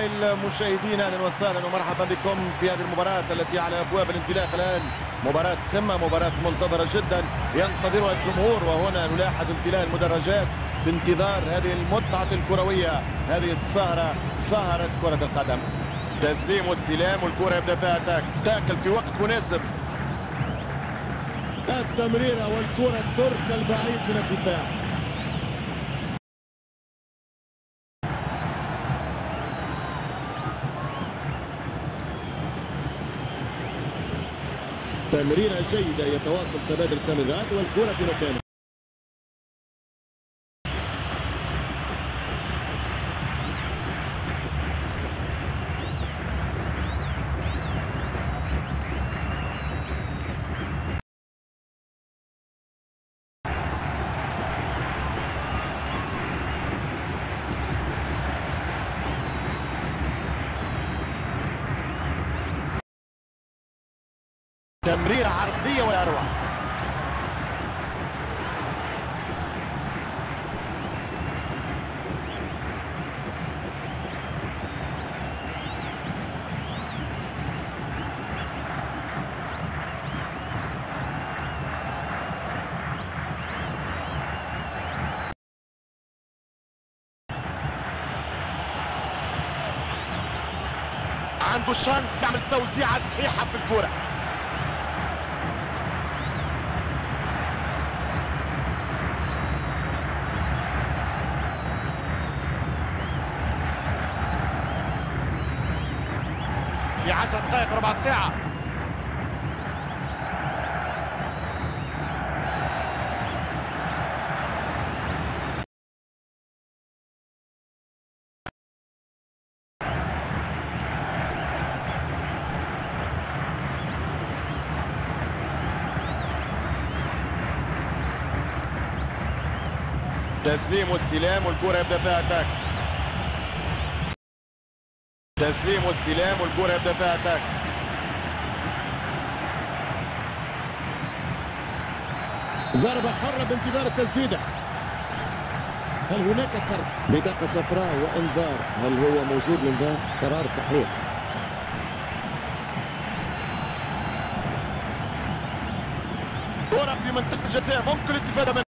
المشاهدين اهلا وسهلا ومرحبا بكم في هذه المباراة التي على ابواب الانطلاق الان. مباراة قمة، مباراة منتظرة جدا ينتظرها الجمهور، وهنا نلاحظ امتلاء المدرجات في انتظار هذه المتعة الكروية، هذه السهرة، سهرة كرة القدم. تسليم واستلام والكرة يبدا فيها تاكل في وقت مناسب. التمريرة والكرة ترك البعيد من الدفاع. تمريرة جيدة، يتواصل تبادل التمريرات والكرة في مكانها. تمريرة عرضية ولا أروع. عنده شانس يعمل توزيعة صحيحة في الكرة. في 10 دقائق ربع ساعة. تسليم واستلام والكرة يبدأ فيها اتاك. تسليم واستلام والكرة يبدأ فيها اتاك. ضربة حرة بانتظار التسديدة. هل هناك كرت؟ بطاقة صفراء وانذار، هل هو موجود الانذار؟ قرار صحيح. كرة في منطقة الجزاء ممكن الاستفادة منها.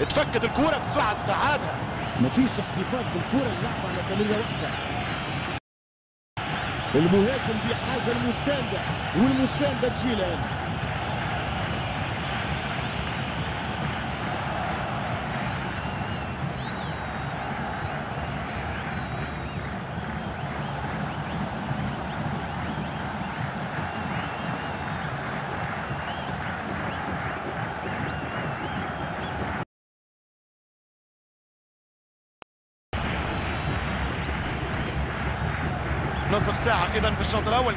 اتفكت الكرة بسرعة استعادها. مفيش احتفاظ بالكرة، اللعب على تمريرة واحدة. المهاجم بحاجة المساندة، والمساندة تجي الآن. نصف ساعة إذا في الشوط الأول.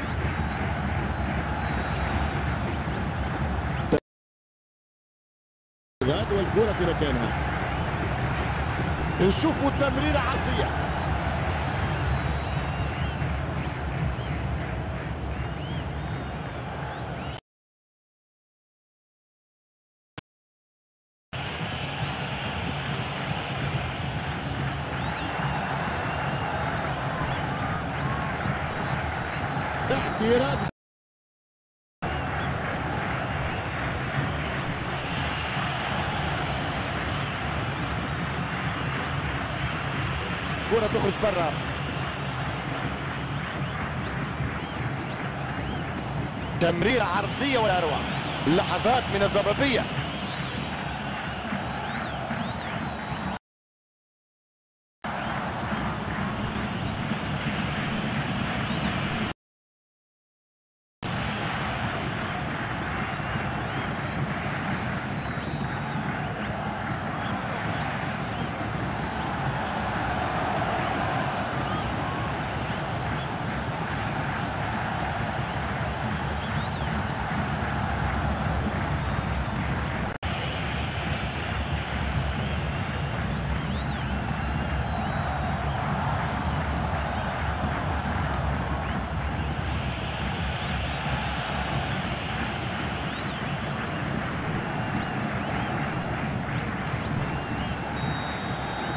والكرة في مكانها. نشوفوا تمريرة عرضية. اعتراض. كرة تخرج برا. تمريرة عرضية ولا أروع. لحظات من الضبابية.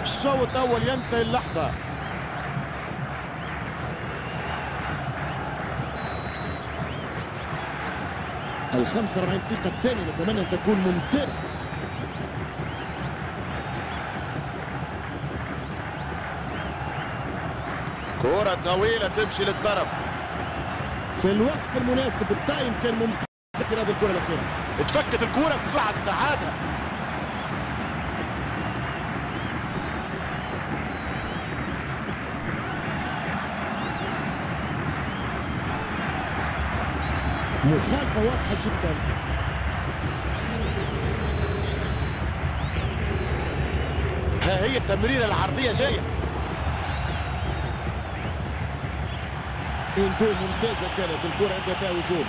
الشوط الأول ينتهي اللحظة. ال 45 دقيقة الثانية نتمنى أن تكون ممتازة. كرة طويلة تمشي للطرف في الوقت المناسب. التايم كان ممتاز في هذه الكرة الأخيرة. اتفكت الكرة بسرعة استعادها. مخالفة واضحة جدا. ها هي التمريرة العرضية جاية. اندو ممتازة كانت الكرة عندها فيها هجوم.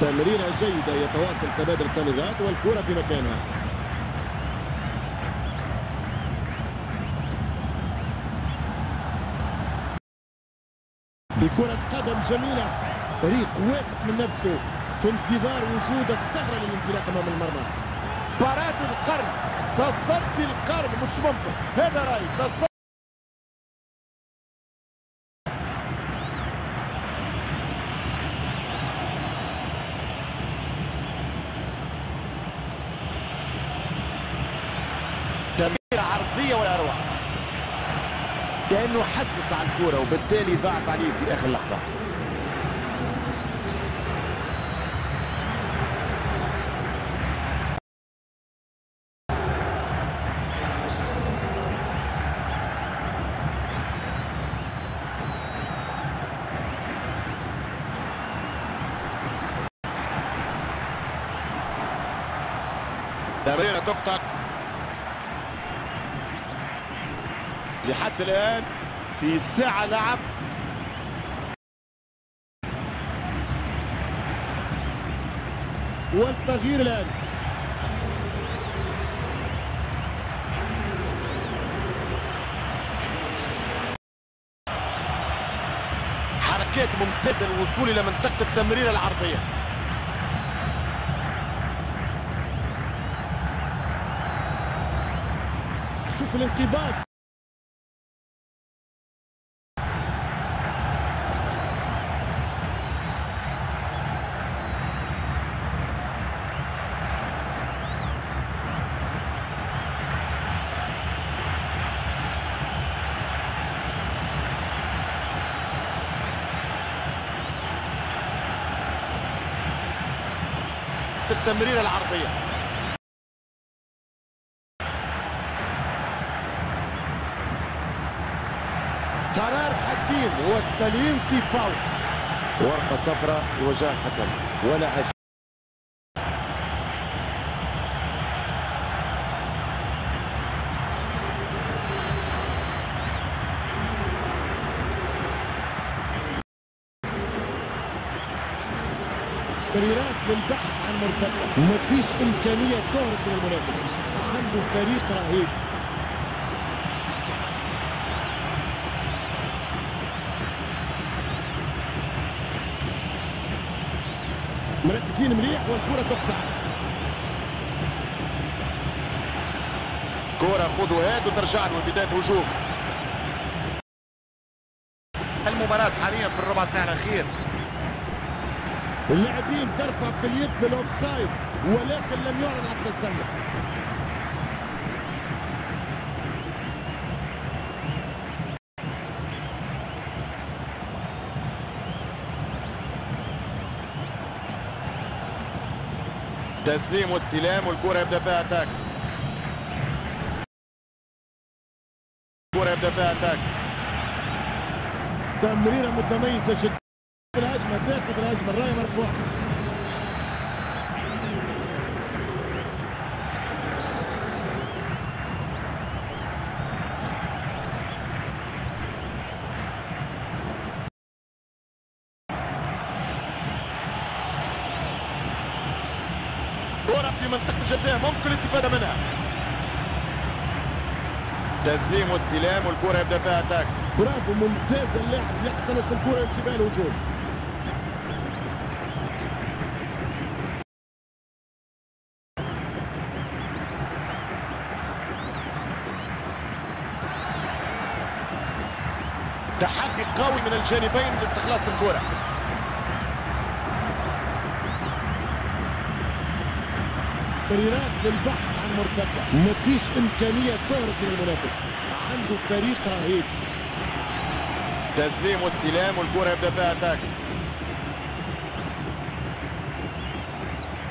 تمريرة جيدة يتواصل تبادل التمريرات والكرة في مكانها. بكرة قدم جميلة. فريق واثق من نفسه في انتظار وجود الثغرة للانطلاق أمام المرمى. مباراة القرن، تصدي القرن مش ممكن. هذا رأيي تصدي. تمريرة عرضية ولا أروع. كأنه حسس على الكرة وبالتالي ضاعت عليه في آخر لحظة. تمريرة تقطع. لحد الآن في ساعة لعب والتغيير الآن. حركات ممتازة للوصول إلى منطقة التمريرة العرضية. شوف الانقضاض. التمريرة العرضية. قرار حكيم والسليم في فاول. ورقة صفراء لوجه الحكم ولا عش. تمريرات للبحث عن مرتدة. مفيش إمكانية تهرب من المنافس. عنده فريق رهيب. مركزين مليح والكرة تقطع. كرة خذ وهات وترجع له بداية هجوم. المباراة حاليا في الربع ساعة الأخير. اللاعبين ترفع في اليد للأوفسايد ولكن لم يعلن عن التسلل. تسليم واستلام والكرة يبدأ فيها اتاك. الكرة يبدأ فيها اتاك. تمريرة متميزة جدا. في الهجمة داخل في الهجمة الراية مرفوعة. كرة في منطقة الجزاء ممكن الاستفادة منها. تسليم واستلام والكرة يبدأ فيها اتاك. برافو ممتاز اللاعب يقتنص الكرة يمشي بها الهجوم. تحدي قوي من الجانبين لاستخلاص الكرة. تمريرات للبحث عن مرتدة، مفيش إمكانية تهرب من المنافس، عنده فريق رهيب. تسليم واستلام والكرة يبدأ فيها اتاك.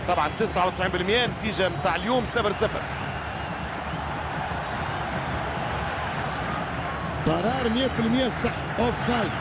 طبعا 99% نتيجة متاع اليوم 0-0. قرار 100% صح، اوف سايد.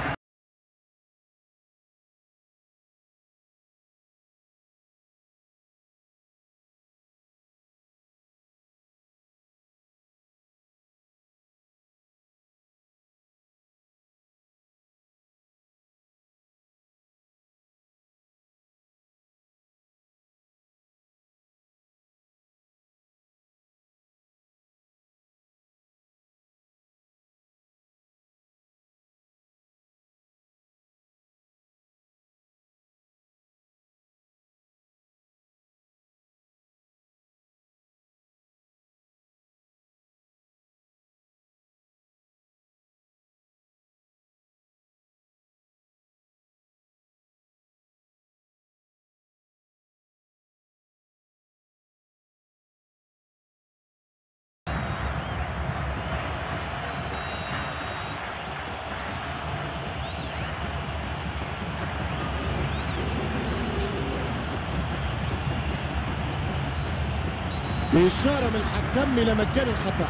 إشارة من الحكم إلى مكان الخطأ.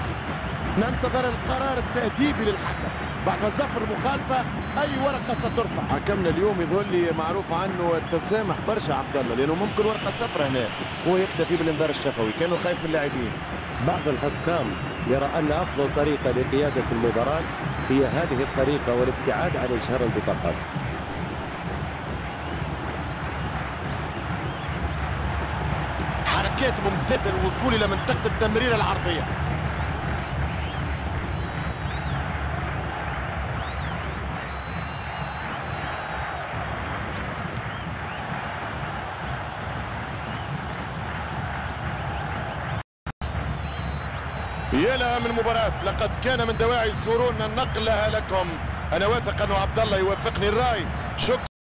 ننتظر القرار التأديبي للحكم بعد ما زفر المخالفة. أي ورقة سترفع. حكمنا اليوم يظل لي معروف عنه التسامح برشا عبد الله، لأنه ممكن ورقة صفراء هنا. هو يكتفي بالإنذار الشفوي، كانوا خايف من اللاعبين. بعض الحكام يرى أن أفضل طريقة لقيادة المباراة هي هذه الطريقة والابتعاد عن إشهار البطاقات. حركات ممتازة للوصول إلى منطقة التمرير العرضية. يا لها من مباراة، لقد كان من دواعي السرور أن نقلها لكم. أنا واثق أن عبد الله يوافقني الرأي. شكرا.